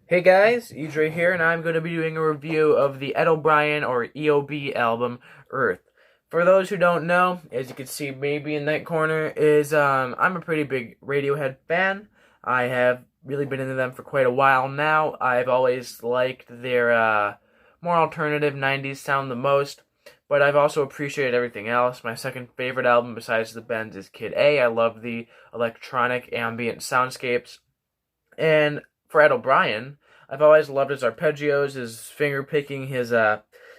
Hey guys, Edre here, and I'm going to be doing a review of the Ed O'Brien or EOB album, Earth. For those who don't know, as you can see maybe in that corner, I'm a pretty big Radiohead fan. I have really been into them for quite a while now. I've always liked their more alternative 90s sound the most, but I've also appreciated everything else. My second favorite album besides the Bends is Kid A. I love the electronic ambient soundscapes. And for Ed O'Brien, I've always loved his arpeggios, his finger picking, his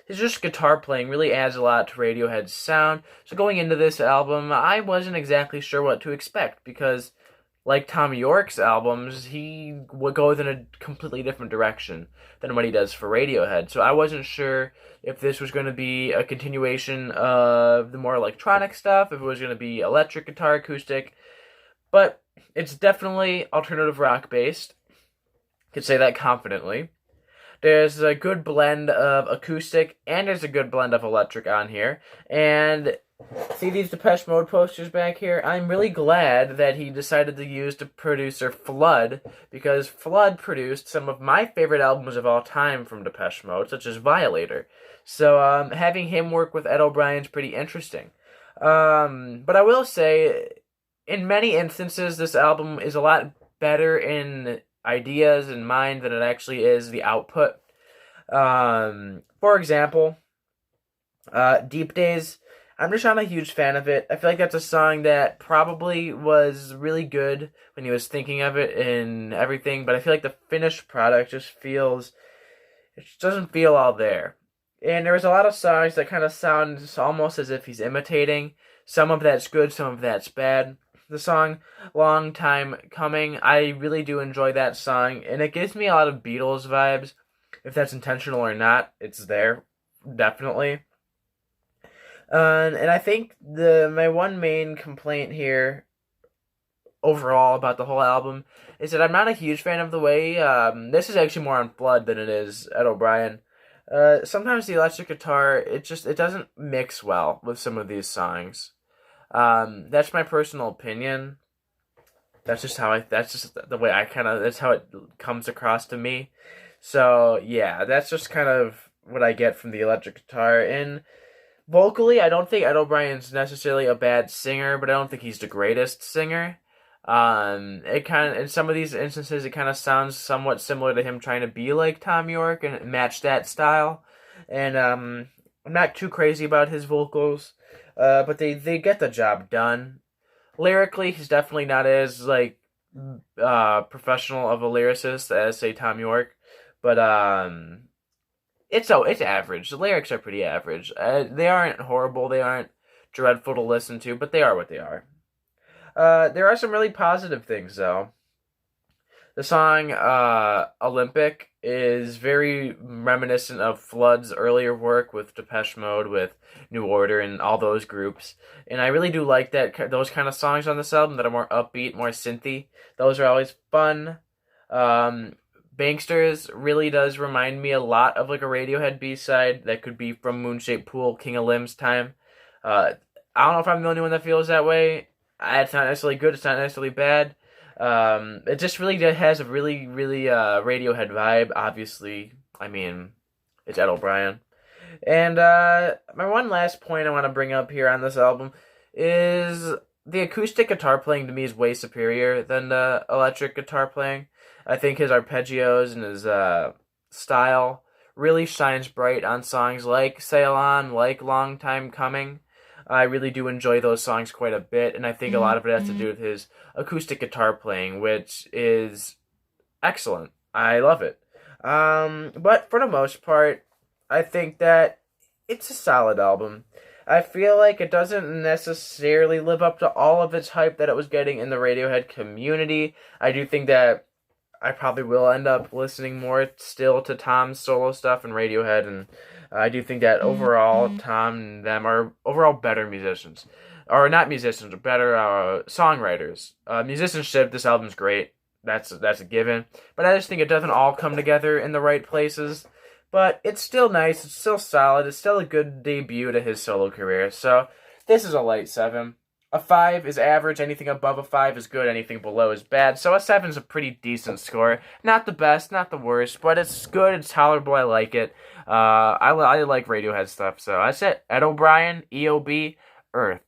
just guitar playing really adds a lot to Radiohead's sound. So going into this album, I wasn't exactly sure what to expect because, like Tom York's albums, he would go in a completely different direction than what he does for Radiohead. So I wasn't sure if this was going to be a continuation of the more electronic stuff, if it was going to be electric guitar, acoustic, but it's definitely alternative rock based. Could say that confidently. There's a good blend of acoustic and there's a good blend of electric on here. And see these Depeche Mode posters back here? I'm really glad that he decided to use the producer Flood, because Flood produced some of my favorite albums of all time from Depeche Mode, such as Violator. So having him work with Ed O'Brien's pretty interesting. But I will say, in many instances, this album is a lot better in ideas and mind than it actually is the output. For example, Deep Days. I'm just not a huge fan of it. I feel like that's a song that probably was really good when he was thinking of it and everything, but I feel like the finished product it just doesn't feel all there. And there's a lot of songs that kind of sound almost as if he's imitating. Some of that's good, some of that's bad. The song Long Time Coming, I really do enjoy that song, and it gives me a lot of Beatles vibes. If that's intentional or not, it's there, definitely. And I think my one main complaint here overall about the whole album is that I'm not a huge fan of the way, this is actually more on Flood than it is Ed O'Brien. Sometimes the electric guitar, it doesn't mix well with some of these songs. That's my personal opinion. That's just the way that's how it comes across to me. So, yeah, that's just kind of what I get from the electric guitar. And vocally, I don't think Ed O'Brien's necessarily a bad singer, but I don't think he's the greatest singer. It kind of, in some of these instances, it kind of sounds somewhat similar to him trying to be like Tom York and match that style. And, I'm not too crazy about his vocals. But they get the job done. Lyrically, he's definitely not as professional of a lyricist as say Tom York, but it's average. The lyrics are pretty average. They aren't horrible. They aren't dreadful to listen to, but they are what they are. There are some really positive things though. The song Olympik is very reminiscent of Flood's earlier work with Depeche Mode, with New Order, and all those groups. And I really do like those kind of songs on this album that are more upbeat, more synthy. Those are always fun. Banksters really does remind me a lot of like a Radiohead B-side that could be from Moonshaped Pool, King of Limbs time. I don't know if I'm the only one that feels that way. It's not necessarily good, it's not necessarily bad. It just really has a really, really Radiohead vibe. Obviously, I mean, it's Ed O'Brien. And my one last point I want to bring up here on this album is the acoustic guitar playing to me is way superior than the electric guitar playing. I think his arpeggios and his style really shines bright on songs like Sail On, like Long Time Coming. I really do enjoy those songs quite a bit, and I think a lot of it has to do with his acoustic guitar playing, which is excellent. I love it. But for the most part, I think that it's a solid album. I feel like it doesn't necessarily live up to all of its hype that it was getting in the Radiohead community. I do think that I probably will end up listening more still to Tom's solo stuff and Radiohead, and I do think that overall Tom and them are overall better musicians. Or not musicians, but better songwriters. Musicianship, this album's great. That's a given. But I just think it doesn't all come together in the right places. But it's still nice, it's still solid, it's still a good debut to his solo career. So this is a light 7. A 5 is average, anything above a 5 is good, anything below is bad. So a 7 is a pretty decent score. Not the best, not the worst, but it's good, it's tolerable, I like it. I like Radiohead stuff, so that's it. Ed O'Brien, EOB, Earth.